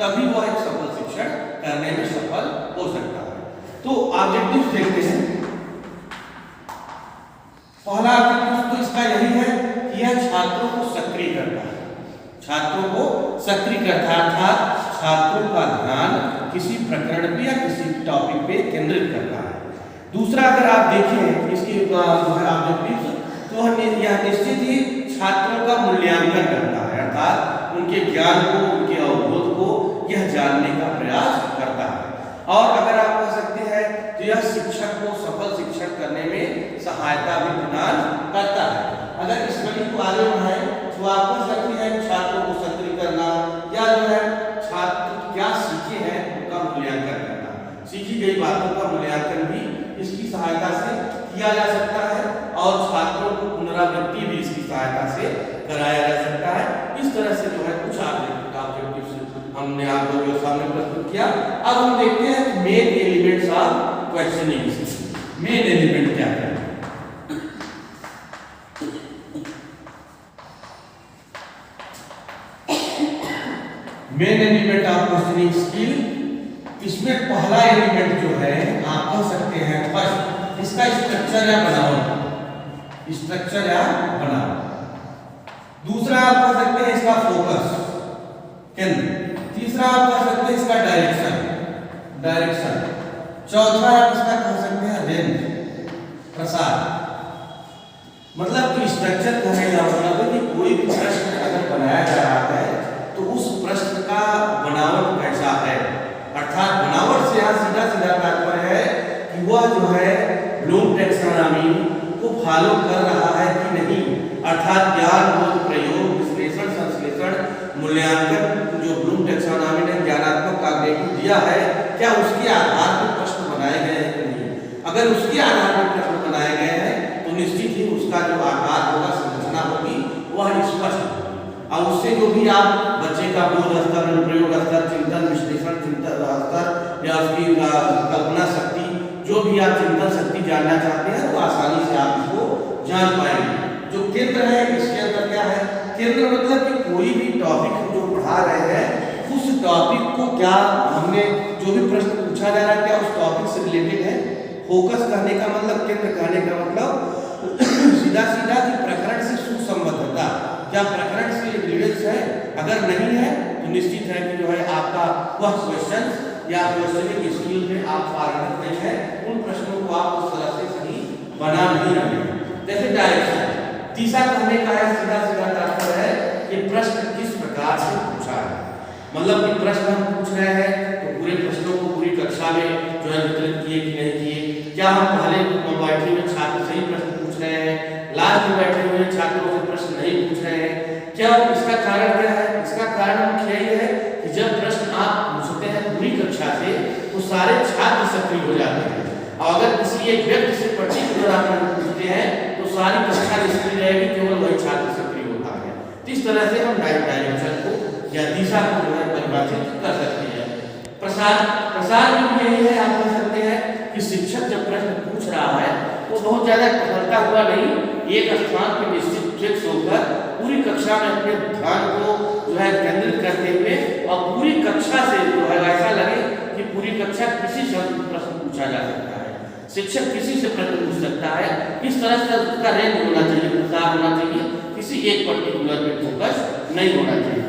तभी वह एक सफल शिक्षण करने में सफल हो सकता है। तो ऑब्जेक्टिव देखते हैं। पहला ऑब्जेक्टिव तो इसका यही है कि यह छात्रों को सक्रिय करता है, छात्रों को सक्रिय करता है, अर्थात छात्रों का ध्यान किसी प्रकरण पे या किसी टॉपिक पे केंद्रित करता है। दूसरा अगर आप देखें इसकी ऑब्जेक्टिव तो यह निश्चित ही छात्रों का मूल्यांकन करता है, अर्थात उनके ज्ञान को, उनके अवबोध को यह जानने का प्रयास करता है। और अगर आप कह सकते हैं तो यह शिक्षक को सफल शिक्षण करने में सहायता भी प्रदान करता है। अगर इस कड़ी को आगे बढ़ाएं तो आप कह सकते हैं छात्रों को सक्रिय करना या जो है छात्र क्या सीखे हैं उनका मूल्यांकन करना, सीखी गई बातों का मूल्यांकन भी इसकी सहायता से किया जा सकता है और छात्रों को पुनरावृत्ति भी इसकी सहायता से कराया जा सकता है। इस तरह से जो है कुछ ऑब्जेक्टिव्स हमने आप लोगों के सामने प्रस्तुत किया। अब हम देखते हैं main elements of questioning. Main element क्या है? Main element of questioning skill, इसमें पहला एलिमेंट जो है आप कह सकते हैं फर्स्ट इसका स्ट्रक्चर या बनावट, स्ट्रक्चर या बनावट। दूसरा आप कह सकते हैं इसका फोकस, केंद्र। तीसरा आप कह सकते हैं इसका डायरेक्शन, डायरेक्शन। चौथा आप इसका कह सकते हैं रेंज, प्रसार। मतलब कि स्ट्रक्चर कहने का मतलब है कि कोई भी प्रश्न अगर बनाया जा रहा है तो उस प्रश्न का बनावट कैसा है, अर्थात बनावट से यहाँ सीधा सीधा तात्पर्य है कि वह जो है ब्लूम टैक्सोनॉमी को फॉलो कर रहा है कि नहीं, अर्थात ज्ञान बोध प्रयोग विश्लेषण संश्लेषण मूल्यांकन जो ब्लूम टैक्सोनॉमी ने ज्ञानात्मक कॉग्निटिव दिया है क्या उसके आधार पर प्रश्न बनाए गए हैं कि नहीं। अगर उसके आधार पर प्रश्न बनाए गए हैं तो निश्चित ही उसका जो आकार होगा, संरचना होगी, वह स्पष्ट होगी और उससे जो भी आप बच्चे का बोध स्तर, प्रयोग स्तर, चिंतन विश्लेषण चिंतन स्तर या उसकी कल्पना शक्ति, जो भी आप चिंतन शक्ति जानना चाहते हैं तो आसानी से आप इसको जान पाएंगे। जो केंद्र है इसके अंदर क्या है? केंद्र मतलब कि कोई भी टॉपिक जो पढ़ा रहे हैं उस टॉपिक को क्या हमने जो भी प्रश्न पूछा जा रहा है क्या उस टॉपिक से रिलेटेड है। फोकस करने का मतलब, केंद्र कहने का मतलब सीधा सीधा कि प्रकरण से सुसंबद्धता, क्या प्रकरण से रिलेवेंस है। अगर नहीं है तो निश्चित है कि जो है आपका वह क्वेश्चन या क्वेश्चनिंग स्किल में आप पारंगत नहीं है, उन प्रश्नों को आप उस तरह से सही बना नहीं रहे। जैसे डायरेक्शन, तीसरा कहने का है सीधा सीधा तात्पर्य है कि प्रश्न किस प्रकार से पूछा है। मतलब कि प्रश्न हम पूछ रहे हैं तो पूरे प्रश्नों को पूरी कक्षा में जो है वितरित किए कि नहीं किए, क्या हम पहले बैठे हुए छात्र से ही प्रश्न पूछ रहे हैं, लास्ट में बैठे हुए छात्रों से प्रश्न नहीं पूछ रहे हैं, क्या इसका कारण क्या है? इसका कारण मुख्य यही है कि जब प्रश्न आप पूछते हैं पूरी कक्षा से तो सारे छात्र सक्रिय हो जाते हैं और अगर किसी एक व्यक्ति से पर्टिकुलर आप पूछते हैं तो सारी कक्षा निष्क्रिय रहेगी, केवल वही छात्र सक्रिय होता है। इस तरह से हम डायरेक्शन को या दिशा को जो है परिभाषित कर सकते हैं। प्रसार, प्रसार भी यही है, आप कह सकते हैं कि शिक्षक जब प्रश्न पूछ रहा है तो बहुत ज्यादा टहलता हुआ नहीं, एक स्थान पर निश्चित फिक्स होकर पूरी कक्षा में अपने ध्यान को जो है केंद्रित करते हुए और पूरी कक्षा से जो है ऐसा लगे कि पूरी कक्षा किसी से प्रश्न पूछा जा सकता है, शिक्षक किसी से प्रश्न पूछ सकता है। इस तरह से उसका रेंज होना चाहिए, प्रसार होना चाहिए, किसी एक पर्टिकुलर पे फोकस नहीं होना चाहिए।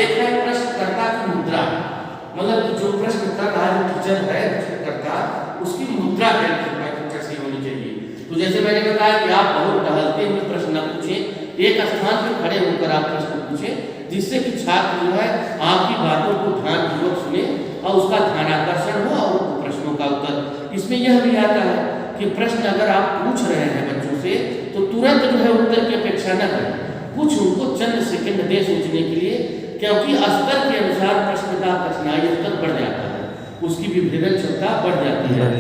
एक है प्रश्नकर्ता की मुद्रा, मतलब जो प्रश्न कर रहा है टीचर है प्रश्नकर्ता, उसकी मुद्रा कैसी होनी चाहिए। तो जैसे मैंने बताया कि आप बहुत टहलते हुए प्रश्न न पूछें, एक स्थान पर खड़े होकर आप प्रश्न पूछें जिससे कि छात्र जो है आपकी बातों को ध्यानपूर्वक सुने और उसका ध्यानाकर्षण हो और प्रश्नों का उत्तर। इसमें यह भी आता है कि प्रश्न अगर आप पूछ रहे हैं बच्चों से तो तुरंत जो है उत्तर की अपेक्षा न करें, कुछ उनको चंद सेकंड दे सोचने के लिए, क्योंकि स्तर के अनुसार प्रश्न का कठिनाई स्तर बढ़ जाता है, उसकी विभेदन क्षमता बढ़ जाती है,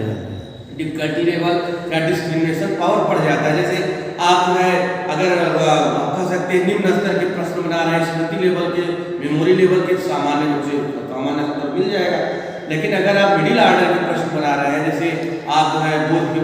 डिफिकल्टी लेवल का डिस्क्रिमिनेशन पावर बढ़ जाता है। जैसे आप जो है अगर कह सकते हैं निम्न स्तर के प्रश्न बना रहे हैं, स्मृति लेवल के, मेमोरी लेवल के सामान्य रूप से सामान्य स्तर मिल जाएगा। लेकिन अगर आप मिडिल ऑर्डर के प्रश्न बना रहे हैं, जैसे आप जो है बोध के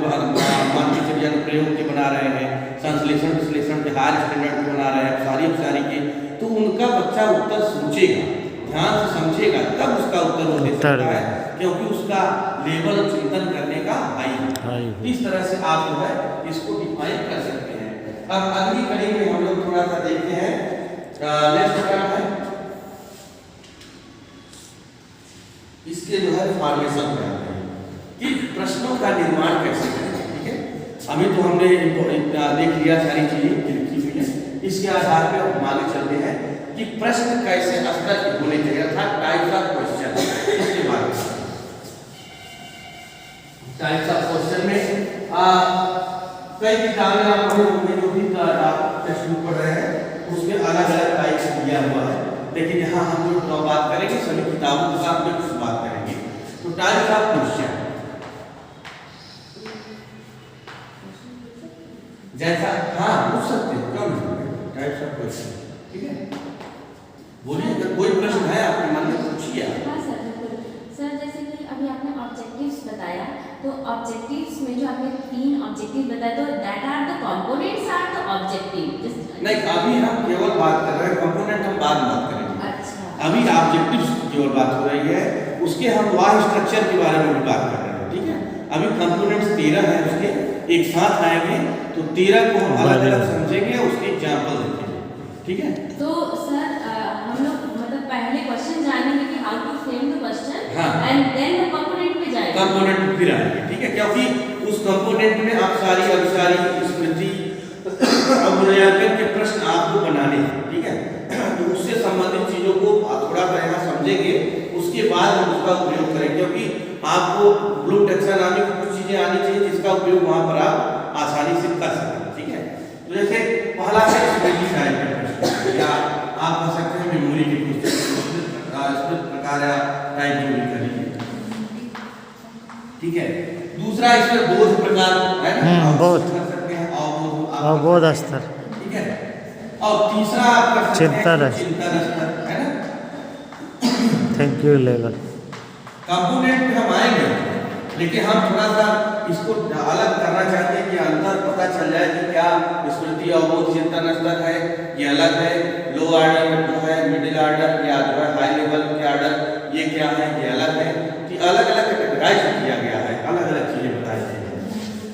मानसिक प्रयोग के बना रहे हैं, संश्लेषण विश्लेषण के हायर स्टैंडर्ड के बना रहे हैं, सारी के, तो उनका बच्चा उत्तर सोचेगा, ध्यान से समझेगा तब उसका उत्तर वो दे सकता है, क्योंकि उसका लेवल चिंतन करने का हाई है। इस तरह से आप जो है इसको डिफाइन कर सकते हैं। अब अगली कड़ी में हम लोग थोड़ा सा देखते हैं, नेक्स्ट क्या है, इसके जो है फॉर्मेशन में आते हैं कि प्रश्नों का निर्माण कैसे करें। ठीक है, अभी तो हमने देख लिया सारी चीजें लिखी हुई है, इसके आधार पर हम आगे चलते हैं कि प्रश्न कैसे स्तर के होने चाहिए, अर्थात टाइप्स ऑफ क्वेश्चन। इसके बारे में टाइप्स ऑफ क्वेश्चन में कई किताबें आप पढ़े होंगे, जो भी टेक्स्ट बुक पढ़ रहे हैं उसमें अलग अलग टाइप्स दिया हुआ है, लेकिन यहाँ हम जो बात करेंगे सभी किताबों के साथ में कुछ बात करेंगे। तो टाइप्स ऑफ क्वेश्चन जैसा, हाँ पूछ सकते हैं, क्यों नहीं, टाइप्स ऑफ क्वेश्चन। ठीक है, बोलिए, अगर कोई प्रश्न है आपके मन में पूछिए। हाँ सर, सर जैसे कि अभी आपने ऑब्जेक्टिव्स बताया, तो ऑब्जेक्टिव्स में जो आपने 3 ऑब्जेक्टिव बताए, तो that are the components are the objective. नहीं, अभी हम केवल बात कर रहे हैं, कंपोनेंट हम बाद में बात करेंगे। अच्छा, अभी ऑब्जेक्टिव्स की केवल बात हो रही है, उसके हम वाह स्ट्रक्चर के बारे में भी बात कर रहे हैं। ठीक है, अभी कंपोनेंट्स 13 हैं, उसके एक साथ आएंगे तो 13 को हम अलग अलग समझेंगे, उसके एग्जाम्पल देखेंगे। ठीक है, तो सर हम लोग मतलब पहले क्वेश्चन जानेंगे कि how to frame the question, हाँ, एंड देन द कंपोनेंट पे जाएंगे। कंपोनेंट फिर आएंगे। ठीक है, क्योंकि उस कंपोनेंट में आप सारी अभिसारी स्मृति मूल्यांकन के प्रश्न आपको बनाने हैं। ठीक है, तो उससे संबंधित चीजों को थोड़ा सा यहाँ समझेंगे, उसके बाद हम उसका उपयोग करेंगे, क्योंकि आपको ब्लूम टैक्सोनॉमी की कुछ चीजें आनी चाहिए जिसका उपयोग वहां पर आप आसानी से कर सकें। ठीक है, तो जैसे पहला है स्मृति टाइप के प्रश्न, या आप कह सकते हैं मेमोरी के क्वेश्चन, स्मृति प्रकार टाइप जो भी करेंगे। ठीक है, दूसरा इसमें बोध प्रकार है ना, बोध कर सकते हैं, अवबोध स्तर। ठीक है, और तीसरा आप कर सकते हैं चिंतन स्तर, है ना। Thank you level. कंपोनेंट पे हम आएंगे, लेकिन हम थोड़ा सा इसको अलग करना चाहते हैं कि अंतर पता चल जाए कि क्या स्मृति अवबोध चिंतन स्तर है, ये अलग है, लो ऑर्डर जो है, मिडिल ऑर्डर या जो है हाई लेवल के ऑर्डर, ये क्या है, ये अलग है, कि अलग अलग कैटेगराइज किया गया है, अलग अलग चीजें बताई गई हैं।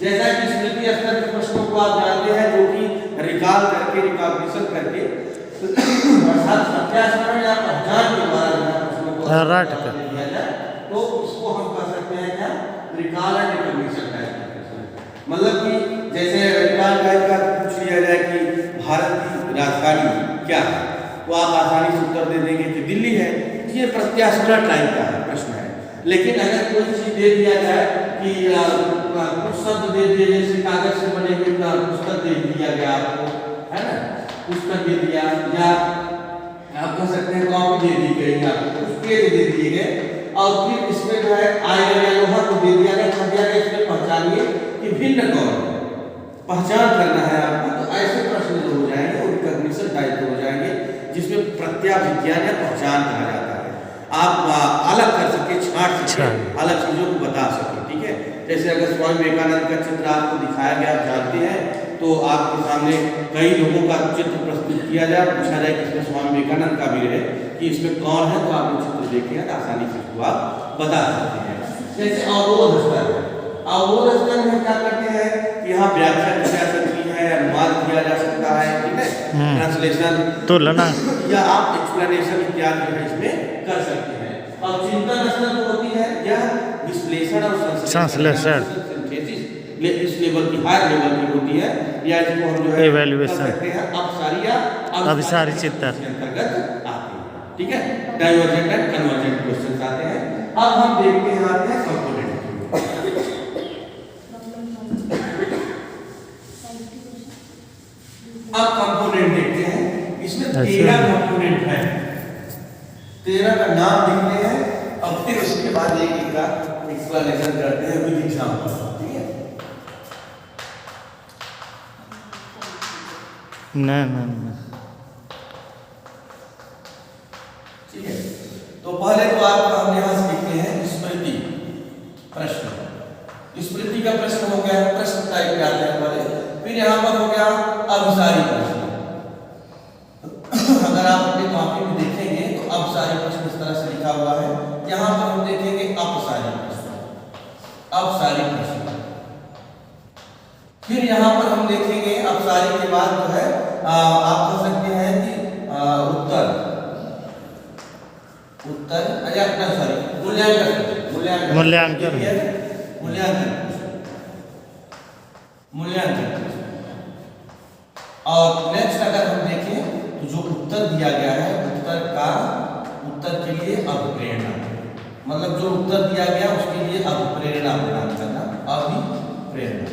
जैसा कि स्मृति स्तर के प्रश्नों को आप जानते हैं, जो कि रिकॉल करके, रिकॉग्निशन करके, अर्थात प्रत्यास्मरण या पहचान के द्वारा प्रश्नों को दिया जाए, तो इसको हम कह सकते हैं क्या, रिकॉल एंड रिकॉग्निशन टाइप का प्रश्न। मतलब कि जैसे रिकॉल टाइप का पूछ लिया जाए कि भारत की राजधानी क्या है, तो आप आसानी से उत्तर दे देंगे कि दिल्ली है, ये प्रत्यास्मरण टाइप का है प्रश्न है। लेकिन अगर कोई चीज दे दिया जाए कि कुछ शब्द दे दिए, जैसे कागज से बने हुए पुस्तक दे दिया गया आपको, है ना, पुस्तक दे दिया, या आप कह सकते हैं कॉपी दे दी गई, आपको कुछ पेज दे दिए गए, और फिर इसमें जो है आयरन या लोहा को दे दिया गया, कह दिया गया इसमें पहचानिए कि भिन्न कौन है, पहचान करना है आपको, तो ऐसे प्रश्न जो हो जाएंगे वो रिकॉग्निशन टाइप के हो जाएंगे, जिसमें प्रत्याविज्ञान या पहचान कहा जाता है। आप अलग कर सके, छांट सके, अलग चीजों को बता सके। ठीक है, जैसे अगर स्वामी विवेकानंद का चित्र आपको दिखाया गया, आप जानते हैं, तो आपके सामने कई लोगों का चित्र प्रस्तुत किया जाए, पूछा जाए कि इसमें स्वामी विवेकानंद का भी रहे कि इसमें कौन है, तो आप वो चित्र देखें तो आसानी से उसको आप बता सकते हैं। जैसे अवबोध स्तर है, अवबोध स्तर में क्या करते हैं कि यहाँ व्याख्या की जा सकती है, अनुवाद किया जा सकता है, ठीक है, ट्रांसलेशन, तुलना, या आप एक्सप्लेनेशन इत्यादि जो है इसमें कर सकते हैं। और चिंतन स्तर जो होती है यह विश्लेषण और संश्लेषण इस लेवल की, हाई लेवल की होती है, या इसको हम जो है इवैल्यूएशन करते हैं अपसारी या अभिसारी चिंतन अंतर्गत आते हैं। ठीक है, डाइवर्जेंट एंड कन्वर्जेंट क्वेश्चंस आते हैं। अब हम देखते हैं आते हैं कंपोनेंट। अब कंपोनेंट देखते हैं, इसमें 13 कंपोनेंट है, 13 का नाम लिखते हैं, अब फिर उसके बाद एक एक का एक्सप्लेनेशन करते हैं विद एग्जांपल। ठीक है, नहीं ठीक है, तो पहले तो आपका हम यहाँ से लिखते हैं स्मृति प्रश्न। स्मृति का प्रश्न हो गया, प्रश्न टाइप के आते हैं पहले, फिर यहाँ पर हो गया अभिसारी प्रश्न। अगर आप अपनी कॉपी में देखेंगे तो अभिसारी प्रश्न इस तरह से लिखा हुआ है। यहाँ पर हम देखेंगे अपसारी प्रश्न, अपसारी प्रश्न। फिर यहाँ पर हम देखेंगे अपसारी के बाद जो है आप कह सकते हैं कि उत्तर सॉरी मूल्यांकन और नेक्स्ट अगर हम देखें तो जो उत्तर दिया गया है उत्तर के लिए अभिप्रेरणा, मतलब जो उत्तर दिया गया उसके लिए अभिप्रेरणा प्रदान करना, अभिप्रेरणा।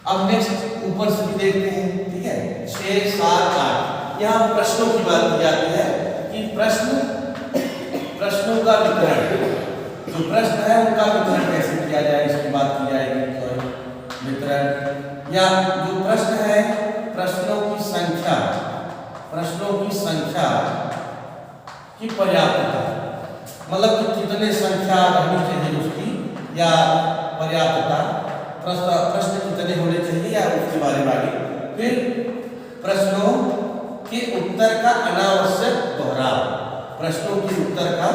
अब नेक्स्ट ऊपर से भी देखते हैं, ठीक है। 6, 7, 8 यहाँ प्रश्नों की बात की जाती है कि प्रश्नों का वितरण, जो प्रश्न है उनका वितरण कैसे किया जाए, इसकी बात की जाएगी। वितरण या जो प्रश्न है प्रश्नों की संख्या की पर्याप्तता, मतलब कि कितने संख्या रहनी चाहिए उसकी, या पर्याप्तता, प्रश्न कितने होने चाहिए या उसके बारे में आगे। फिर प्रश्नों के उत्तर का अनावश्यक दोहराव, प्रश्नों के उत्तर का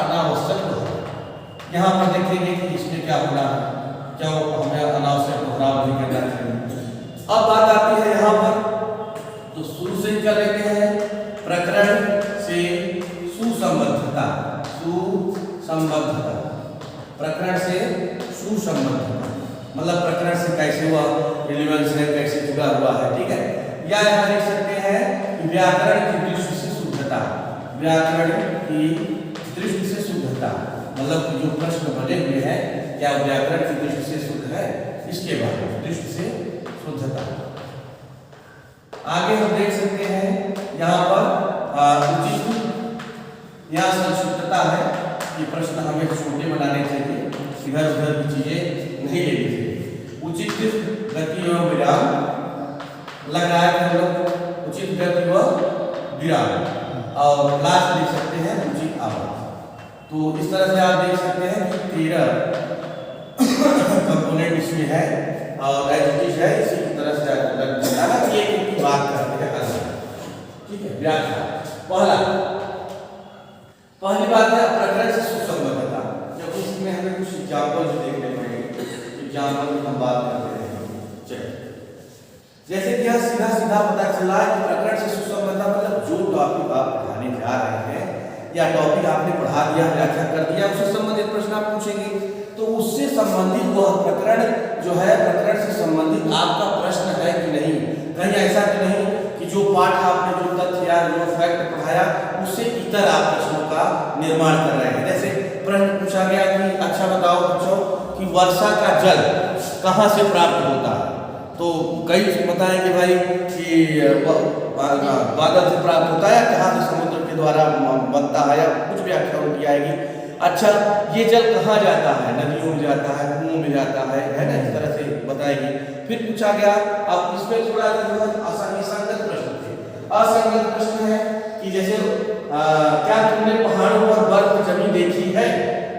अनावश्यक दोहराव। यहाँ पर देखेंगे कि इसमें क्या होना है, क्या हमें अनावश्यक दोहराव नहीं करना चाहिए। अब बात आती है यहाँ पर तो शुरू से क्या लेते हैं, प्रकरण से सुसंबद्धता, प्रकरण से सुसंबद्धता, मतलब प्रकरण से कैसे हुआ रिलेवेंस है, कैसे जुड़ा हुआ है, ठीक है। या यहाँ देख सकते हैं कि व्याकरण की दृष्टि से शुद्धता, मतलब जो प्रश्न बने हुए हैं क्या व्याकरण की दृष्टि से शुद्ध है, इसके बारे में दृष्टि से शुद्धता। आगे हम देख सकते हैं यहाँ पर उचित या संक्षिप्तता है, ये प्रश्न हमें छोटे बनाने चाहिए, इधर उधर की चीजें नहीं लेनी चाहिए। उचित गति एवं विराम, लग रहा है कि हम लोग उचित गति व विराम, और लास्ट देख सकते हैं उचित आवाज। तो इस तरह से आप देख सकते हैं कि 13 कंपोनेंट इसमें है और एडजेक्टिव है, इसी की तरह से एक की बात करते हैं, ठीक है। व्याख्या पहली बात है प्रकरण से सुसंबद्धता, जब इसमें हमें कुछ एग्जाम्पल देखने पड़ेंगे, एग्जाम्पल की हम बात करते हैं। चलिए, जैसे कि यह सीधा पता चला कि प्रकरण से सुसंबद्धता मतलब जो टॉपिक आप पढ़ाने जा रहे हैं या टॉपिक आपने पढ़ा दिया, व्याख्या कर दिया, उससे संबंधित प्रश्न आप पूछेंगे, तो उससे संबंधित वह प्रकरण जो है, प्रकरण से संबंधित आपका प्रश्न है कि नहीं। कहीं ऐसा कि नहीं कि जो पाठ आपने जो तथ्य या जो फैक्ट पढ़ाया उससे इतर आप प्रश्नों का निर्माण कर रहे हैं। जैसे प्रश्न पूछा गया कि अच्छा बताओ बच्चों कि वर्षा का जल कहाँ से प्राप्त होता है, तो कई बताएंगे भाई कि बादल से प्राप्त होता है, कहाँ से समुद्र के द्वारा बनता है, या कुछ व्याख्या उनकी आएगी। अच्छा, ये जल कहाँ जाता है, नदियों में जाता है, कुओं में जाता है ना, इस तरह से बताएंगे। फिर पूछा गया, अब इसमें थोड़ा असंगत प्रश्न थे। असंगत प्रश्न है कि जैसे क्या तुमने पहाड़ों पर बर्फ जमी देखी है,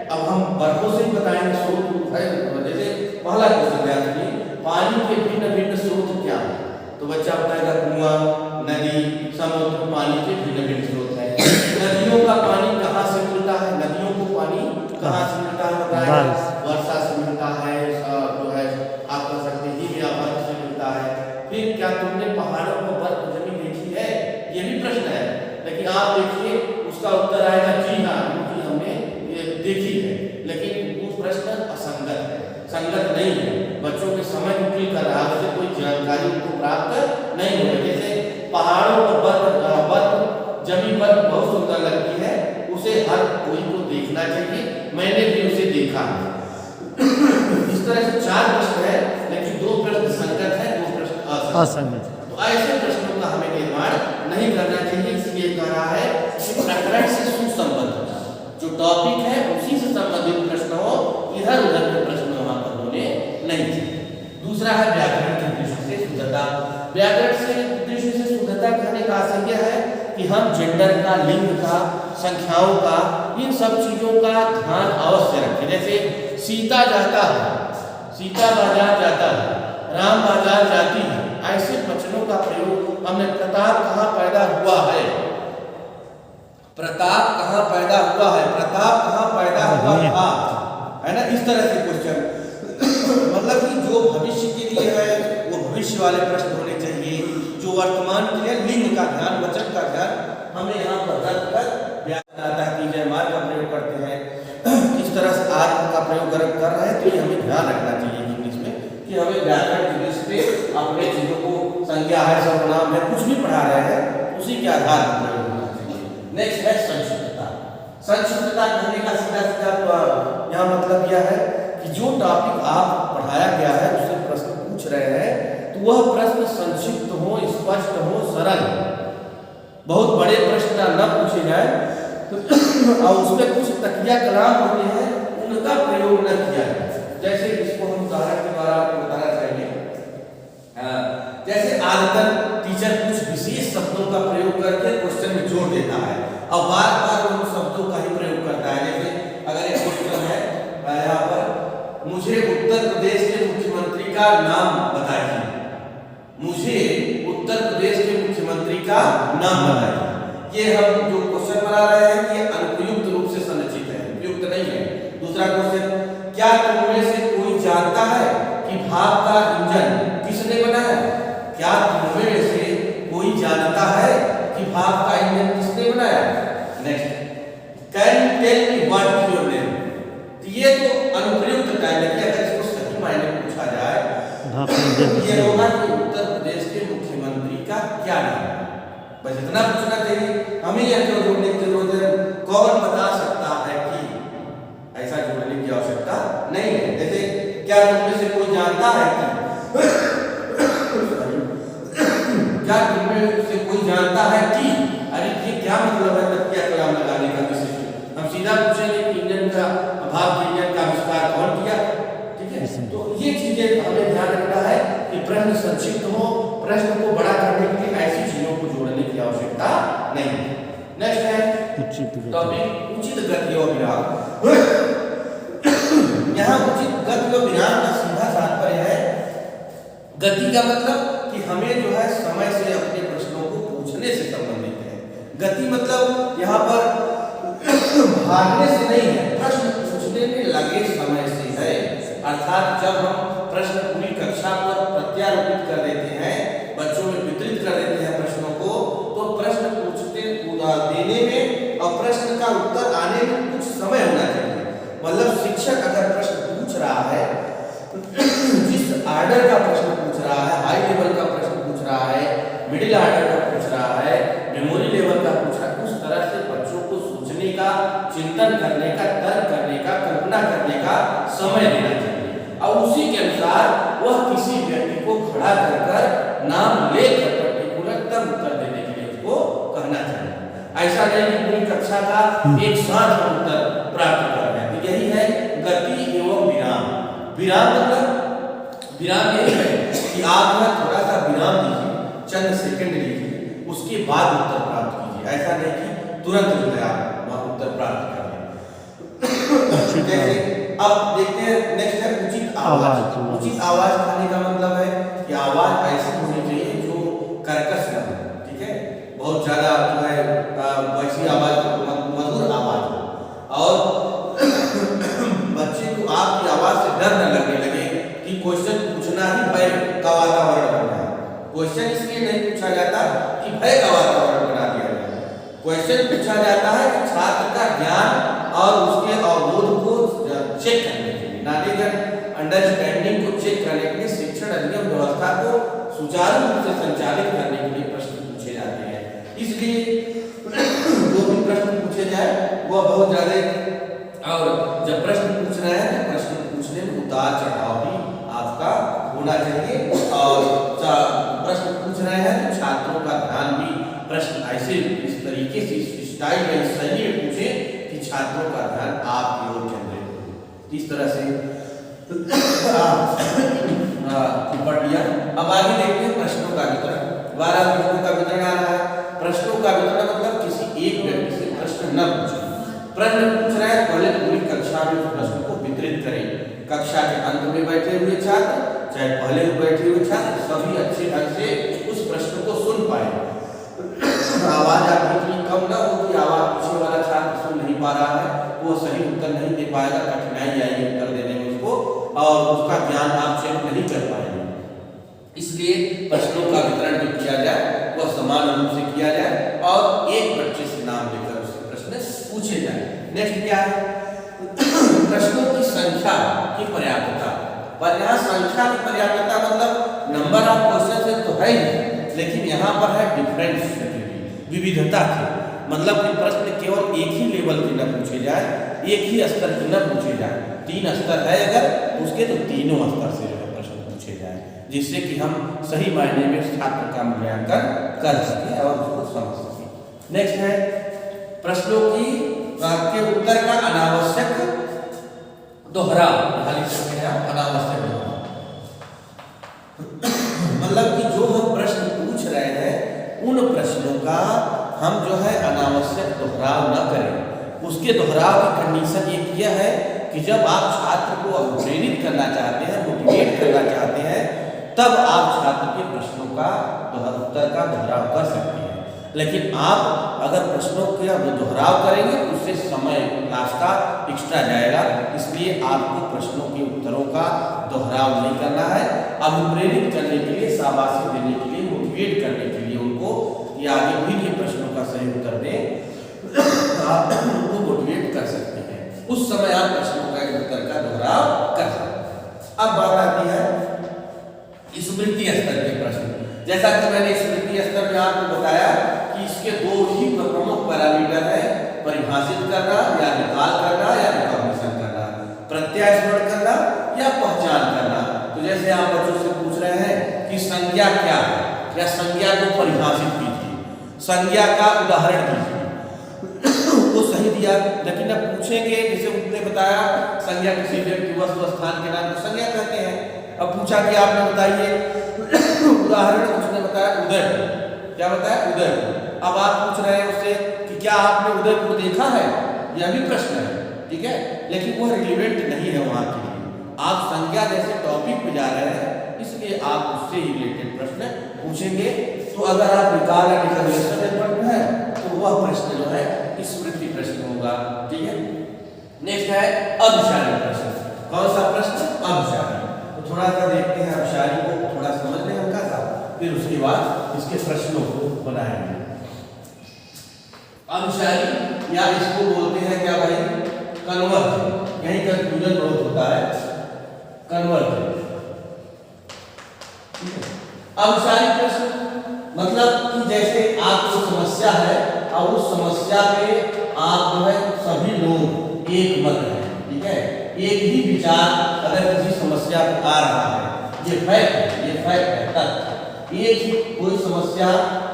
अब हम बर्फों से ही बताएंगे स्रोत है। जैसे पहला क्वेश्चन याद रखिए, पानी के भिन्न स्रोत क्या है, तो बच्चा बताएगा कुआं, नदी, समुद्र, पानी के भिन्न स्रोत है। नदियों का पानी कहाँ से मिलता है, नदियों को पानी कहाँ से मिलता है बताएगा, वर्षा से मिलता है, जो है आप कह सकते हैं हिम या बर्फ से मिलता है। फिर क्या तुमने पहाड़ों पर बर्फ जमी देखी है, ये भी प्रश्न है, लेकिन आप देखिए उसका उत्तर आएगा जी हाँ, क्योंकि हमने ये देखी है, लेकिन वो प्रश्न असंगत है, संगत नहीं है, बच्चों के समय मुक्ति कर रहा है, कोई जानकारी उनको प्राप्त नहीं हो रही। जैसे पहाड़ों पर बर्फ जमी बर्फ बहुत सुंदर लगती है, उसे हर कोई को देखना चाहिए, मैंने भी उसे देखा है। इस तरह से 4 प्रश्न है, लेकिन 2 प्रश्न संगत है, 2 प्रश्न असंगत है। तो ऐसे प्रश्नों का हमें निर्माण नहीं करना चाहिए, इसलिए कह रहा है कि प्रकरण से सुसंबद्ध जो टॉपिक है उसी से संबंधित प्रश्न हो, इधर उधर के प्रश्न वहां पर होने नहीं चाहिए। दूसरा है व्याकरण की दृष्टि से शुद्धता। व्याकरण से दृष्टि से शुद्धता कहने का आशय है कि हम जेंडर का, लिंग का, संख्याओं का, इन सब चीजों का ध्यान अवश्य रखें। जैसे सीता जाता है, सीता बाजार जाता है, राम बाजार जाती है, ऐसे वचनों का प्रयोग हमने प्रताप कहाँ पैदा हुआ है, प्रताप कहाँ पैदा हुआ है, प्रताप कहाँ पैदा हुआ था, है ना, इस तरह से क्वेश्चन। मतलब कि जो भविष्य के लिए है वो भविष्य वाले प्रश्न होने चाहिए, जो वर्तमान के लिए लिंग का ध्यान, वचन का ध्यान हमें यहाँ पर रख कर व्याकरण आता है कि जयमाल का प्रयोग करते हैं, किस तरह से आर का प्रयोग कर रहे हैं, तो ये हमें ध्यान रखना चाहिए इंग्लिश में कि हमें व्याकरण की दृष्टि से अपने चीजों को, संज्ञा है, सर्वनाम है, कुछ भी पढ़ा रहे हैं उसी के आधार पर प्रयोग होना चाहिए। नेक्स्ट है संक्षिप्तता। संक्षिप्तता कहने का सीधा सीधा यहाँ मतलब यह है कि जो टॉपिक आप पढ़ाया गया है उससे प्रश्न पूछ रहे हैं तो वह प्रश्न संक्षिप्त हो, स्पष्ट हो, सरल, बहुत बड़े प्रश्न न पूछे जाए और उसमें कुछ तकिया कलाम होते हैं उनका प्रयोग न किया जाए। जैसे इसको हम उदाहरण के द्वारा आपको बताना चाहेंगे, जैसे आदतन टीचर कुछ विशेष शब्दों का प्रयोग करके क्वेश्चन में जोड़ देता है और बार बार उन शब्दों का ही प्रयोग करता है। जैसे अगर एक क्वेश्चन है यहाँ पर, मुझे उत्तर प्रदेश के मुख्यमंत्री का नाम बताइए, मुझे उत्तर प्रदेश के मुख्यमंत्री का नाम बताइए, ये हम जो क्वेश्चन बना रहे हैं ये अनुपयुक्त रूप से संरचित है, उपयुक्त नहीं है। दूसरा क्वेश्चन, क्या तुम में से कोई जानता है कि भाप का इंजन किसने बनाया? क्या तुम में से कोई जानता है कि भाप का इंजन किसने बनाया? Next, can you tell me what is your name? ये तो अनुप्रयुक्त टाइम है कि अगर इसको सही मायने में पूछा जाए ये होगा कि उत्तर प्रदेश के मुख्यमंत्री का क्या नाम है। बस इतना पूछना चाहिए, हमें यह क्यों जोड़ने की जरूरत है कौन बता सकता है कि, ऐसा जोड़ने की आवश्यकता नहीं है। जैसे क्या तुम में से कोई जानता है कि क्या तुम में से कोई जानता है कि, अरे ये क्या मतलब है तकिया कलाम लगाने का विशिष्ट? हम सीधा पूछेंगे कि इंजन का, भाप के इंजन का आविष्कार कौन किया? ठीक है, तो ये चीजें हमें ध्यान रखना है कि प्रश्न संक्षिप्त हो, प्रश्न को बड़ा करने के लिए ऐसी चीजों को जोड़ने की आवश्यकता नहीं है। नेक्स्ट है टॉपिक उचित गति और विराम। यहाँ उचित गति और विराम का सीधा तात्पर्य है, गति का मतलब कि हमें जो है समय से अपने प्रश्नों को पूछने से संबंधित है। गति मतलब यहाँ पर भागने से नहीं है, प्रश्न पूछने में लगे समय से है। अर्थात जब हम प्रश्न पूरी कक्षा पर प्रत्यारोपित कर देते हैं, बच्चों में वितरित कर देते हैं प्रश्नों को, तो प्रश्न पूछते देने में और प्रश्न का उत्तर आने में कुछ समय होना चाहिए। मतलब शिक्षक अगर प्रश्न पूछ रहा है, जिस आर्डर का प्रश्न पूछ रहा है, हाई लेवल का प्रश्न पूछ रहा है, मिडिल आर्डर का पूछ रहा है, मेमोरी लेवल का पूछ रहा है, उस तरह से बच्चों को सोचने का, चिंतन करने का, तर्क करने का, कल्पना करने का समय देना चाहिए और उसी के अनुसार वह किसी व्यक्ति को खड़ा कर नाम लेकर पर्टिकुलर तब उत्तर देने के लिए उसको कहना चाहिए। ऐसा नहीं कि पूरी कक्षा का एक साथ उत्तर प्राप्त कर रहे हैं। तो यही है गति एवं विराम। विराम मतलब विराम यही है कि आप थोड़ा सा विराम दीजिए, चंद सेकंड लीजिए, उसके बाद उत्तर प्राप्त कीजिए। ऐसा नहीं कि तुरंत जो है आप उत्तर प्राप्त कर लें। जैसे अब देखते हैं नेक्स्ट है उचित आवाज। उचित आवाज कहने का मतलब है कि आवाज ऐसी होनी चाहिए जो कर्कश न हो, ठीक है, बहुत ज्यादा जो है वैसी आवाज, मधुर आवाज हो और बच्चे को आपकी आवाज से डर न लगने लगे कि क्वेश्चन पूछना ही भय का वातावरण बन रहा है। क्वेश्चन इसलिए नहीं पूछा जाता कि भय का वातावरण बना दिया जाए, क्वेश्चन पूछा जाता है कि छात्र का ज्ञान और उसके अवबोध को चेक करने के लिए, नॉलेज एंड अंडरस्टैंडिंग को चेक करने के लिए, शिक्षण अधिगम व्यवस्था को सुचारू रूप से संचालित करने के लिए प्रश्न पूछे जाते हैं। इसलिए जो भी प्रश्न पूछे जाए वह बहुत ज्यादा, और जब प्रश्न पूछ रहे हैं तो प्रश्न पूछने में उतार चढ़ाव भी आपका होना चाहिए और प्रश्न पूछ रहे हैं तो छात्रों का ध्यान भी प्रश्न ऐसे इस तरीके से इस स्टाइल में शैली में पूछे कि छात्रों का ध्यान आपकी ओर केंद्रित हो। इस तरह से पढ़ लिया। अब आगे देखते हैं प्रश्नों का वितरण। 12 प्रश्नों का वितरण आ रहा है। प्रश्नों का वितरण मतलब किसी एक व्यक्ति से प्रश्न न पूछे, प्रश्न पूछ रहे हैं पहले पूरी कक्षा में उस प्रश्न को वितरित करें। कक्षा के अंत में बैठे हुए छात्र चाहे पहले बैठे हुए छात्र सभी अच्छे ढंग से उस प्रश्न को सुन पाए। पाएगा, कठिनाई आएगी उत्तर देने में उसको, और उसका ज्ञान आप चेक नहीं कर पाएंगे। इसलिए प्रश्नों का वितरण जो किया जाए वह समान रूप से किया जाए और एक बच्चे से नाम लेकर उससे प्रश्न पूछे जाए। नेक्स्ट क्या है? प्रश्नों की संख्या की पर्याप्तता। पर यहाँ संख्या की पर्याप्तता मतलब नंबर ऑफ क्वेश्चन तो है ही, लेकिन यहाँ पर है डिफरेंस, विविधता की, मतलब कि प्रश्न केवल एक ही लेवल के न पूछे जाए, एक ही स्तर के न पूछे जाए। 3 स्तर है अगर उसके, तो तीनों स्तर से जो है प्रश्न पूछे जाए, जिससे कि हम सही मायने में छात्र का मूल्यांकन कर सकें और उसको समझ सकें। नेक्स्ट है प्रश्नों के उत्तर का अनावश्यक दोहराव। अनावश्यक दोहराव मतलब कि जो हम प्रश्न पूछ रहे हैं उन प्रश्नों का हम जो है अनावश्यक दोहराव न करें। उसके दोहराव की कंडीशन एक यह है कि जब आप छात्र को प्रेरित करना चाहते हैं, मोटिवेट करना चाहते हैं, तब आप छात्र के प्रश्नों का उत्तर का दोहराव कर सकते हैं। लेकिन आप अगर प्रश्नों का दोहराव करेंगे तो उससे समय क्लास का एक्स्ट्रा जाएगा। इसलिए आपको प्रश्नों के उत्तरों का दोहराव नहीं करना है। अभिप्रेरित करने के लिए, शाबाशी देने के लिए, मोटिवेट करने के लिए उनको कि आगे भी ये प्रश्नों का सही उत्तर दें, आप उनको मोटिवेट कर सकते हैं। उस समय आप प्रश्नों का उत्तर का दोहराव कर सकते हैं। अब बात आती है स्मृति स्तर के प्रश्न। जैसा कि मैंने स्मृति स्तर में आपको बताया कि इसके 2 ही प्रमुख पैरामीटर है, परिभाषित करना या निकाल करना या रिकॉग्निशन करना, प्रत्यास्मरण करना या पहचान करना। तो जैसे आप बच्चों से पूछ रहे हैं कि संज्ञा क्या है, या संज्ञा को परिभाषित कीजिए, संज्ञा का उदाहरण दीजिए, वो सही दिया। लेकिन अब पूछेंगे, जैसे उसने बताया संज्ञा किसी व्यक्ति, वस्तु, स्थान के नाम को संज्ञा कहते हैं। अब पूछा कि आपने बताइए उदाहरण, उसने बताया उदयपुर। क्या बताया? उदयपुर। अब आप पूछ रहे हैं उससे कि क्या आपने उदयपुर देखा है, यह भी प्रश्न है, ठीक है, लेकिन वह रिलेवेंट नहीं है वहां के लिए। आप संज्ञा जैसे टॉपिक पे जा रहे हैं, इसलिए आप उससे रिलेटेड प्रश्न पूछेंगे। तो अगर आप निकाल या रिकॉग्निशन है तो वह प्रश्न जो है स्मृति प्रश्न होगा, ठीक है। नेक्स्ट है अभिसारी प्रश्न। कौन सा प्रश्न? अभिसारी। तो थोड़ा सा देखते हैं अभिसारी को, थोड़ा समझ लें हल्का सा, फिर उसके बाद इसके प्रश्नों को बनाएंगे। अभिसारी या इसको बोलते हैं क्या भाई? कन्वर्जन। यही कंफ्यूजन बहुत होता है, कन्वर्जन। अभिसारी प्रश्न मतलब कि जैसे आपको समस्या है और उस समस्या पे आप जो है सभी लोग एक मत है, ठीक है, एक ही विचार अगर किसी समस्या पर आ रहा है, ये फैक्ट है, ये फैक्ट है, तथ्य। एक ही कोई समस्या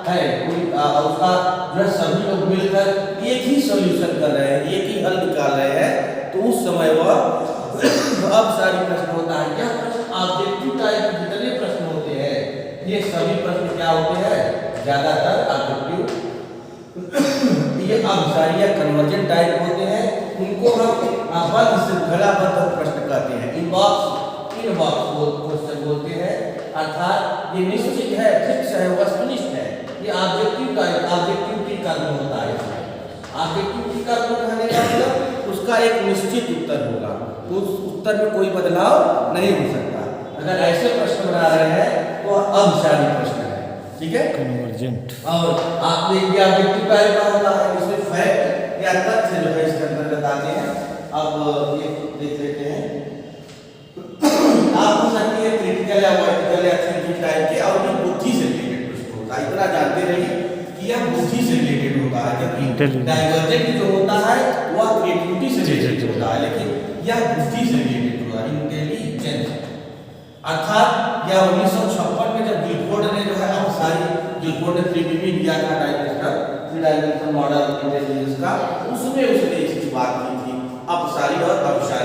है, कोई उसका जो है सभी लोग मिलकर एक ही सॉल्यूशन कर रहे हैं, एक ही हल निकाल रहे हैं, तो उस समय वह अभिसारी प्रश्न होता है। यह प्रश्न ऑब्जेक्टिव टाइप के जितने प्रश्न होते हैं, ये सभी प्रश्न क्या होते हैं? ज्यादातर ऑब्जेक्टिव, ये अभिसारी या कन्वर्जन टाइप होते हैं। उनको हम बद्ध श्रृंखलाबद्ध प्रश्न कहते हैं, इनबॉक्स क्वेश्चन बोलते हैं। अर्थात ये निश्चित है, फिक्स है, वस्तुनिष्ठ है। ये ऑब्जेक्टिव टाइप, ऑब्जेक्टिविटी कर्म होता है। ऑब्जेक्टिविटी कर्म कहने का मतलब उसका एक निश्चित उत्तर होगा, उस उत्तर में कोई बदलाव नहीं हो सकता। अगर ऐसे प्रश्न बना रहे हैं तो अभिसारी प्रश्न है, ठीक है, कन्वर्जेंट। और आपने क्या ऑब्जेक्टिव टाइप का होता है, इसमें फैक्ट या तथ्य जो है इसके अंतर्गत आते हैं। अब ये देख लेते हैं, आप हो सकती है क्रिटिकल या वर्टिकल या थिंकिंग टाइप के, और ये बुद्धि से रिलेटेड प्रश्न होता है। इतना जानते रहिए कि यह बुद्धि से रिलेटेड होता है, जबकि डाइवर्जेंट जो होता है वह क्रिएटिविटी से रिलेटेड होता है, लेकिन यह बुद्धि से रिलेटेड होता है, इंटेलिजेंस। अर्थात यह 1956 में जब गिलफोर्ड ने जो है गिलफोर्ड ने 3DB दिया था, थ्री डायमेंशनल मॉडल इंटेलिजेंस का, उसमें उसने इसकी बात की थी, अपसारी और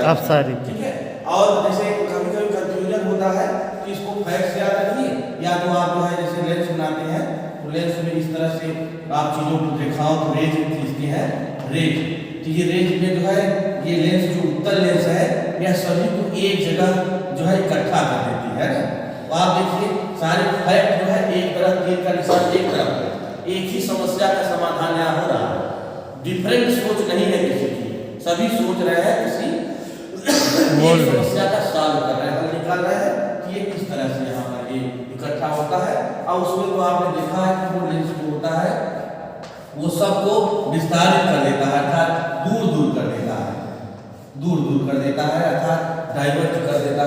अभिसारी, ठीक है। और जैसे कभी कभी कंफ्यूजन होता है कि इसको फैक्ट्स याद रखिए, या तो आप जो है जैसे लेंस बनाते हैं तो लेंस में इस तरह से आप चीजों को दिखाओ तो रेज खींचते हैं, रेज। तो ये रेज में जो है ये लेंस जो उत्तर लेंस है, यह सभी को एक जगह जो है इकट्ठा कर देती है ना। तो आप देखिए सारे फैक्ट जो है एक तरफ, तीर का निशान एक तरफ है, एक ही समस्या का समाधान यहाँ हो रहा है। डिफरेंट सोच नहीं है किसी की, सभी सोच रहे हैं किसी बोल एक रहे। समस्या का सॉल्व कर रहे हैं, हल निकाल रहे हैं कि ये किस तरह से यहाँ पर ये इकट्ठा होता है। और उसमें तो आपने देखा है कि वो लेंस जो होता है वो सबको विस्तारित कर देता है, अर्थात दूर दूर कर देता है, दूर दूर कर देता है, अर्थात डाइवर्ट कर देता है।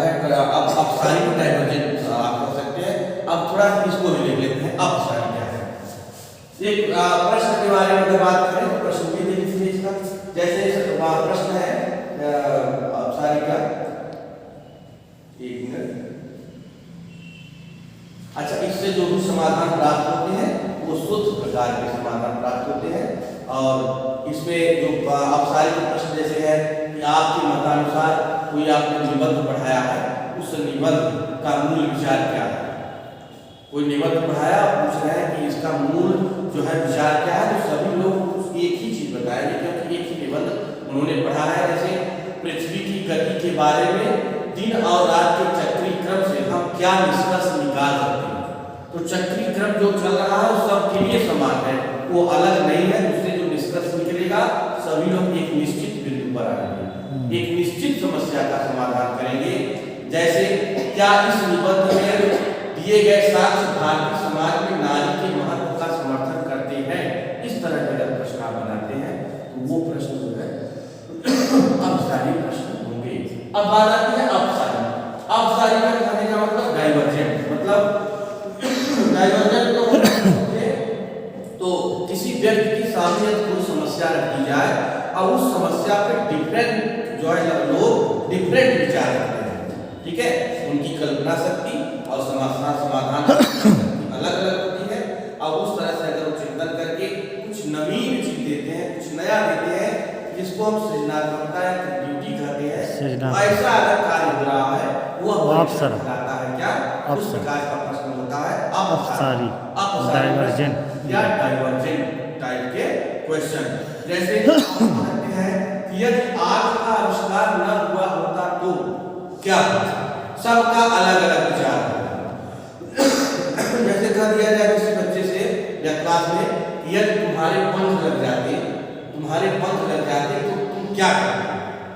अब सारी को डाइवर्जेंट आप कर सकते हैं। अब थोड़ा इसको भी देख लेते हैं, अब सारी क्या है। एक प्रश्न के बारे में अगर बात करें तो प्रश्न भी देख लीजिए इसका। जैसे प्रश्न है अब सारी का, एक मिनट। अच्छा, इससे जो भी समाधान प्राप्त होते हैं वो शुद्ध प्रकार के समाधान प्राप्त होते हैं। और इसमें जो अपसारी के प्रश्न जैसे है कि आपके मतानुसार कोई आपने निबंध पढ़ाया है, उस निबंध का मूल विचार क्या है। कोई निबंध पढ़ाया, पूछ रहे हैं कि इसका मूल जो है विचार क्या है, तो सभी लोग एक ही चीज बताएंगे क्योंकि एक ही निबंध उन्होंने पढ़ा है। जैसे पृथ्वी की गति के बारे में दिन और रात के चक्रीय क्रम से हम क्या निष्कर्ष निकाल सकते हैं। तो चक्रीय क्रम जो चल रहा है वो सबके लिए समान है, वो अलग नहीं है। उससे जो निष्कर्ष निकलेगा सभी लोग एक निश्चित बिंदु पर आएंगे, एक निश्चित समस्या का समाधान करेंगे। जैसे क्या इस निबंध में दिए गए साक्ष्य भारतीय समाज में नारी के महत्व का समर्थन करते हैं। इस तरह के अगर प्रश्न आप बनाते हैं तो वो प्रश्न जो है अपसारी प्रश्न होंगे। अब बात आती है अपसारी। अपसारी का कहने का मतलब डाइवर्जेंट, मतलब डाइवर्जेंट तो किसी व्यक्ति की सामने कोई समस्या रखी जाए और उस समस्या पे डिफरेंट जो है लोग डिफरेंट विचार रखते हैं, ठीक है। उनकी कल्पना शक्ति और समाधान अलग अलग होती है। और उस तरह से अगर वो चिंतन करके कुछ नवीन चीज देते हैं, कुछ नया देते हैं, जिसको हम सृजनात्मकता या क्रिएटिविटी कहते हैं, तो ऐसा अगर कार्य हो रहा है वो अपसारी कहलाता है। क्या उस प्रकार का प्रश्न होता है अपसारी, डाइवर्जेंट या डाइवर्जेंट टाइप के क्वेश्चन। जैसे कहते हैं कि यदि आग का आविष्कार न हुआ होता तो क्या होता, सबका अलग अलग विचार होगा। जैसे कह दिया जाए किसी बच्चे से या क्लास में कि यदि तुम्हारे पंख लग जाते तो तुम क्या करते,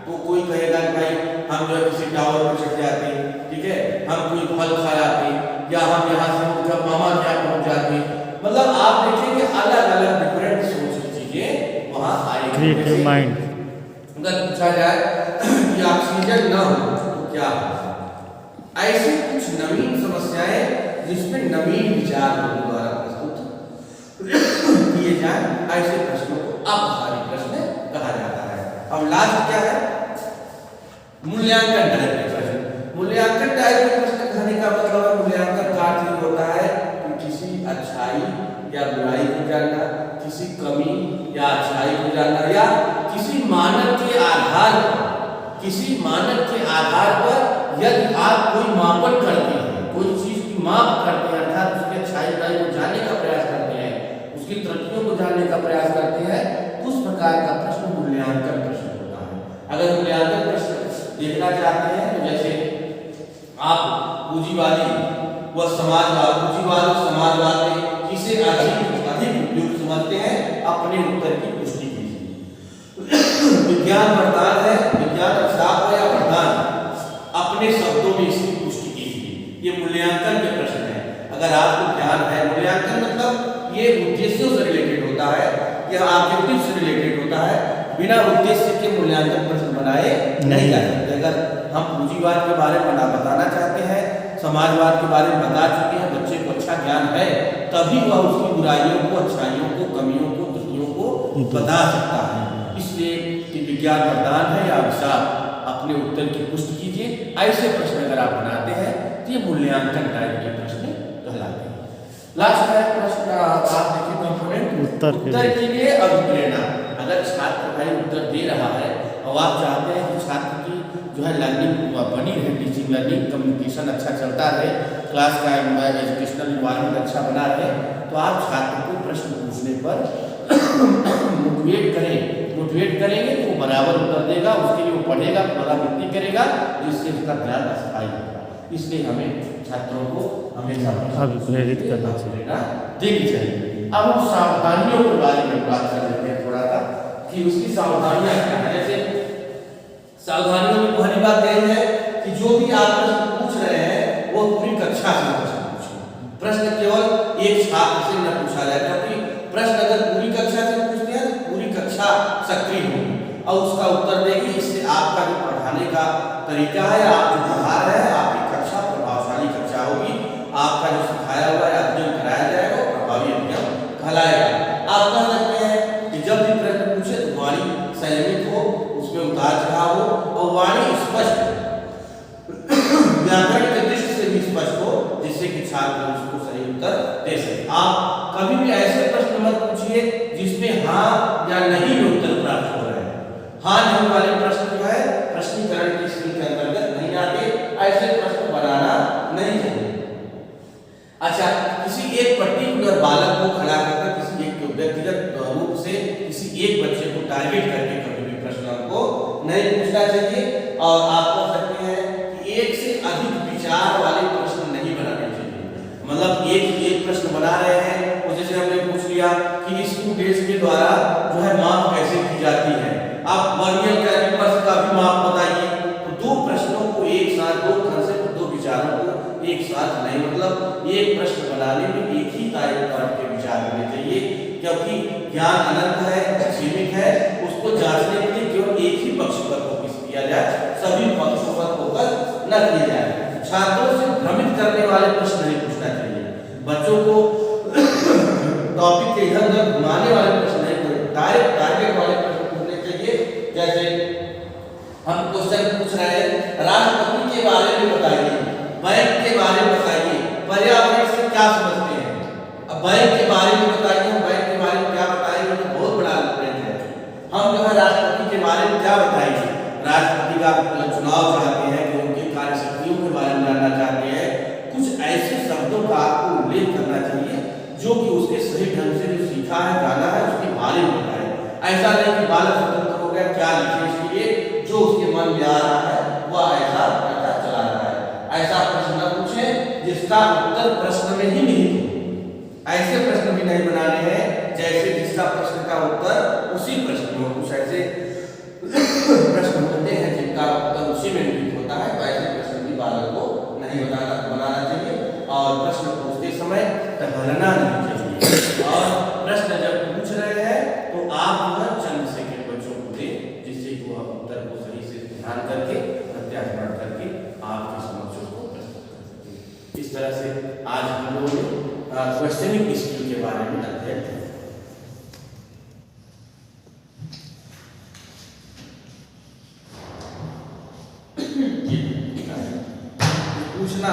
तो कोई कहेगा कि भाई हम जो है किसी टावर पर चढ़ जाते, ठीक है, हम कोई फल खा जाते, या हम यहाँ से उठकर मामा क्या पहुंच जाते। मतलब आप देखेंगे अलग अलग डिफरेंट सोच की चीजें वहां आएगी। Creative mind. अगर पूछा जाए कि ऑक्सीजन न हो तो क्या होगा, ऐसी कुछ नवीन समस्याएं जिसमें नवीन विचार लोगों द्वारा प्रस्तुत किए जाए, ऐसे प्रश्नों को अपसारी प्रश्न कहा जाता है। अब लास्ट क्या है, मूल्यांकन टाइप के प्रश्न। मूल्यांकन टाइप के प्रश्न कहने का मतलब मूल्यांकन का अर्थ होता है कि किसी अच्छाई या बुराई को जानना, किसी कमी या अच्छाई को जानना, या किसी मानक के आधार पर यदि आप कोई मापन करते हैं, कोई चीज की माप करते हैं, अर्थात उसके अच्छाई बुराई को जानने का प्रयास करते हैं, उसकी तरक्कियों को जानने का प्रयास करते हैं, उस प्रकार का प्रश्न मूल्यांकन प्रश्न होता है। अगर मूल्यांकन प्रश्न देखना चाहते हैं तो जैसे आप पूंजीवादी व समाजवाद में किसे अधिक उपयुक्त समझते हैं, अपने उत्तर की पुष्टि कीजिए। विज्ञान वरदान है, विज्ञान अभिशाप है या वरदान, अपने शब्दों में इसकी पुष्टि कीजिए। ये मूल्यांकन के प्रश्न है। अगर आपको ज्ञान है, मूल्यांकन मतलब ये उद्देश्यों से रिलेटेड होता है, यह ऑब्जेक्टिव से रिलेटेड होता है। बिना उद्देश्य के मूल्यांकन प्रश्न बनाए नहीं जा सकते। अगर हम पूंजीवाद के बारे में बताना चाहते हैं, समाजवाद के बारे में बता चुके हैं, बच्चे को अच्छा ज्ञान है, तभी वह उसकी बुराइयों को, अच्छाइयों को, कमियों को, त्रुटियों को बता सकता है। इसलिए कि विज्ञान वरदान है या अभिशाप, अपने उत्तर की पुष्टि कीजिए। ऐसे प्रश्न अगर आप बनाते हैं तो ये मूल्यांकन टाइप के प्रश्न कहलाते हैं। लास्ट है प्रश्न आप देखिए कंपोनेंट उत्तर के लिए अभिप्रेरणा। अगर छात्र भाई उत्तर दे रहा है और आप चाहते हैं कि छात्र की जो है लर्निंग बनी रहे, टीचिंग लर्निंग कम्युनिकेशन अच्छा चलता रहे, क्लास का एजुकेशनल इन्वायरमेंट अच्छा बना रहे, तो आप छात्र को प्रश्न पूछने पर मोटिवेट करेंगे तो वो बराबर उत्तर देगा, उसके लिए वो पढ़ेगा, पुनरावृत्ति करेगा, जिससे उसका ज्ञान स्थायी होगा। इसलिए हमें छात्रों को हमेशा प्रेरित करना देनी चाहिए। अब हम सावधानियों के बारे में बात कर लेते हैं थोड़ा सा कि उसकी सावधानियां क्या है। जैसे सावधानियों में पहली बात यही है कि जो भी आप प्रश्न पूछ रहे हैं वो पूरी कक्षा से प्रश्न पूछें। प्रश्न केवल एक छात्र से न पूछा जाए, क्योंकि प्रश्न अगर पूरी कक्षा से पूछते हैं तो पूरी कक्षा सक्रिय होगी और उसका उत्तर देगी। इससे आपका जो पढ़ाने का तरीका है, आप जो पढ़ा रहे हैं, आपकी कक्षा प्रभावशाली कक्षा होगी। आपका जो सिखाया हुआ है अध्ययन कराया जाएगा वो प्रभावी अध्ययन कहलाएगा। आप कह सकते हैं कि जब भी प्रश्न पूछे तो वाणी संयमित हो, उसमें उतार चढ़ाव हो और वाणी स्पष्ट व्याकरण के दृष्टि से भी स्पष्ट हो, जिससे कि छात्र उसको सही उत्तर दे सके। आप कभी भी ऐसे प्रश्न मत पूछिए जिसमें हाँ या नहीं में उत्तर प्राप्त हो रहे हैं। हाँ नहीं वाले प्रश्न जो है प्रश्नीकरण की स्किल के अंतर्गत नहीं आते, ऐसे प्रश्न बनाना नहीं चाहिए। अच्छा, किसी एक पर्टिकुलर बालक को खड़ा करके किसी एक व्यक्तिगत रूप से किसी एक बच्चे को टारगेट करके कभी भी प्रश्न को नहीं पूछना चाहिए। और आप कह सकते हैं कि एक से अधिक विचार वाले प्रश्न नहीं बनाने चाहिए। मतलब एक प्रश्न बना रहे हैं, जैसे हमने पूछ लिया कि स्कूल ड्रेस के द्वारा जो है माप कैसे की जाती है, आप वर्नियर कैलिपर्स का भी माप बताइए। तो दो प्रश्नों को एक साथ, दो कंसेप्ट, दो विचारों को एक साथ नहीं, मतलब एक प्रश्न बनाने में एक ही तरह के विचार होने चाहिए, क्योंकि ज्ञान अनंत है, सीमित है। उसको जांचने के लिए केवल एक ही पक्ष पर फोकस किया जाए, सभी पक्षों पर फोकस न किया जाए। छात्रों से भ्रमित करने वाले प्रश्न नहीं पूछना चाहिए। बच्चों को टॉपिक के इधर उधर घुमाने वाले प्रश्न नहीं, डायरेक्ट टारगेट वाले प्रश्न पूछने चाहिए। जैसे हम क्वेश्चन पूछ रहे हैं, राष्ट्रपति के बारे में बताइए, बैंक के बारे में बताइए, पर्यावरण से क्या समझते हैं। अब बैंक के बारे में बताइए, हम बैंक के बारे में क्या बताएंगे तो बहुत बड़ा रेंज है। हम जो है राष्ट्रपति के बारे में क्या बताएंगे, राष्ट्रपति का चुनाव चाहते हैं कि उनकी कार्यशक्तियों के बारे में जानना चाहते हैं। कुछ ऐसे शब्दों का आपको उल्लेख करना चाहिए जो कि उसके सही ढंग से जो सीखा है, जाना है, उसके बारे में बताए। ऐसा नहीं कि बालक स्वतंत्र हो गया, क्या लिखे इसके लिए, जो उसके मन में आ रहा है वह ऐसा चला रहा है। ऐसा प्रश्न न पूछें जिसका उत्तर प्रश्न में ही निहित हो। ऐसे प्रश्न भी नहीं बनाने हैं जैसे जिसका प्रश्न का उत्तर उसी प्रश्न में हो। कुछ ऐसे प्रश्न होते हैं जिनका उत्तर उसी में निहित होता है, तो ऐसे प्रश्न भी बालक को नहीं बनाना चाहिए। और प्रश्न पूछते समय टहलना नहीं चाहिए। और प्रश्न जब पूछ रहे हैं तो आप जो चंद सेकंड बच्चों को दें, जिससे कि वह उत्तर को सही से ध्यान करके प्रत्यात्मन करके आपके समक्ष उसको प्रस्तुत कर सके। इस तरह से आज हम लोगों ने क्वेश्चनिंग स्किल के बारे में अध्ययन किया। पूछना